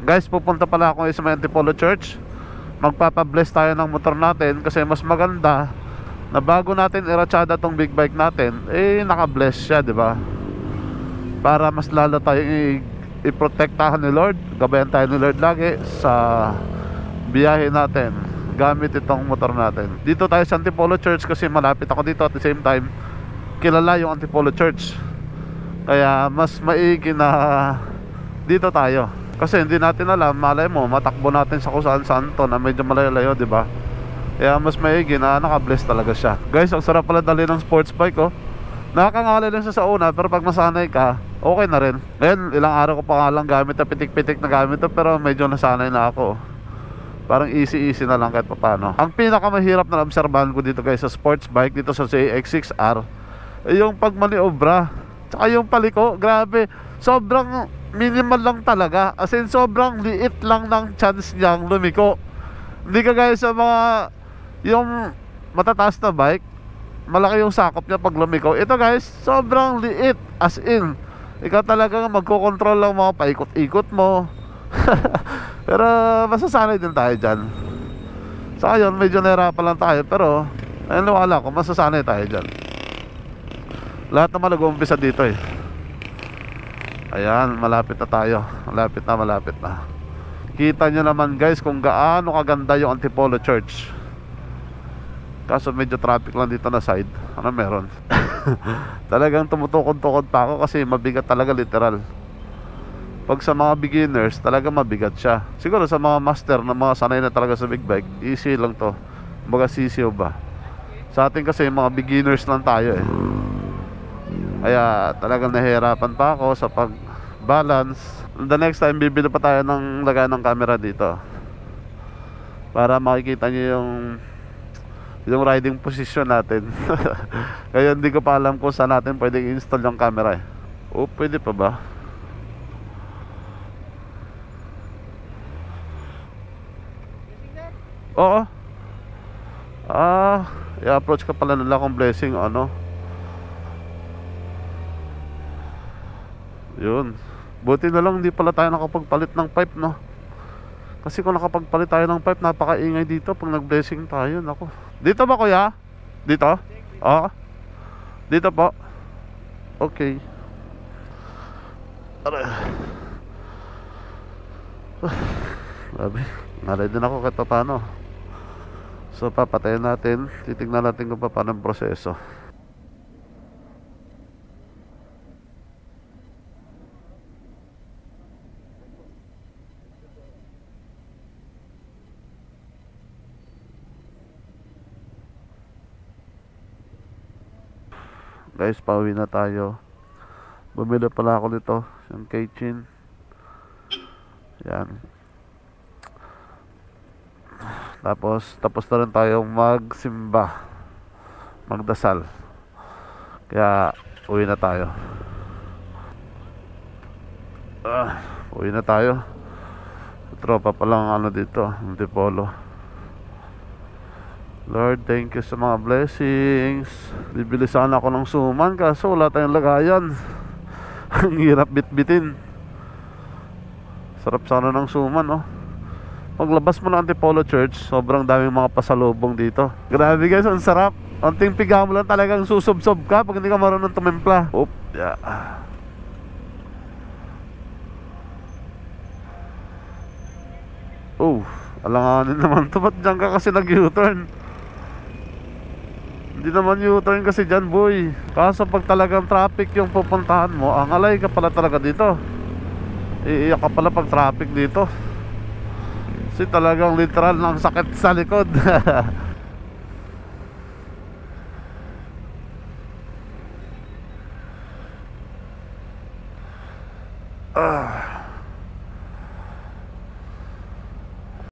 Guys, pupunta pala ako sa may Antipolo Church. Magpapabless tayo ng motor natin kasi mas maganda na bago natin iratsada tong big bike natin, eh naka-bless siya, di ba? Para mas lalo tayo i-protektahan ni Lord, gabayan tayo ni Lord lagi sa biyahe natin gamit itong motor natin. Dito tayo sa Antipolo Church kasi malapit ako dito, at the same time kilala yung Antipolo Church, kaya mas maigi na dito tayo. Kasi hindi natin alam, malay mo matakbo natin sa kung saan to na medyo malayo-layo, di ba? Kaya mas maigi na naka-bless talaga siya. Guys, ang sarap pala dali ng sports bike, oh. Nakakangalay lang siya sa una, pero pag nasanay ka, okay na rin. Ngayon, ilang araw ko pa nga lang gamit na pitik-pitik na gamit to, pero medyo nasanay na ako. Parang easy-easy na lang kahit paano. Ang pinakamahirap na obserbahan ko dito guys sa sports bike, dito sa CX-6R, ay yung pagmaniobra. Tsaka yung paliko, grabe. Sobrang minimal lang talaga. As in, sobrang liit lang ng chance niyang lumiko. Hindi ka guys sa mga yung matataas na bike, malaki yung sakop niya pag lumiko. Ito guys, sobrang liit. As in, ikaw talaga magkocontrol lang mga paikot-ikot mo. Pero masasanay din tayo dyan. So ayun, medyo nahirapan lang tayo, pero ayun, wala ko, masasanay tayo dyan. Lahat naman nag-uumpisa dito eh. Ayan, malapit na tayo. Malapit na. Kita nyo naman guys kung gaano kaganda yung Antipolo Church. Kaso medyo traffic lang dito na side. Ano meron? Talagang tumutukod-tukod pa ako kasi mabigat talaga, literal. Pag sa mga beginners, talaga mabigat siya. Siguro sa mga master na mga sanay na talaga sa big bike, easy lang to. Baga sisiyo ba. Sa atin kasi mga beginners lang tayo eh. Kaya talagang nahihirapan pa ako sa pag-balance. The next time, bibili pa tayo ng lagay ng camera dito para makikita nyo yung riding position natin. Kaya hindi ko pa alam kung saan natin pwedeng install yung camera eh. O pwede pa ba? Oo. I-approach ka pala nila kung blessing ano. Yun. Buti na lang hindi pala tayo nakapagpalit ng pipe, no? Kasi kung nakapagpalit tayo ng pipe, napakaingay dito pag nag-blessing tayo. Nako. Dito ba kuya? Dito? Oo. Dito po. Okay. Grabe. Naray din ako kahit paano. So papatayin natin. Titignan natin kung paano ang proseso. Guys, pauwi na tayo. Bumili pala ako nito, yung kitchen. Yan. Tapos na rin tayong magsimba, magdasal. Kaya uwi na tayo. Uwi na tayo. Tropa pa lang ano dito, Antipolo. Lord, thank you sa mga blessings. Bibili sana ako ng suman, kaso wala tayong lagayan. Ang hirap bitbitin. Sarap sana ng suman, oh. Paglabas mo ng Antipolo Church, sobrang daming mga pasalubong dito. Grabe guys, ang sarap. Unting piga mo lang talagang susubsob ka pag hindi ka marunong tumimpla. Oop, yeah. Oh, alanganin naman to. Ba't dyan ka kasi nag-U-turn? Hindi naman U-turn kasi dyan, boy. Kaso pag talagang traffic yung pupuntahan mo, ang alay ka pala talaga dito. Iiyak ka pala pag traffic dito. Kasi talagang literal ng sakit sa likod.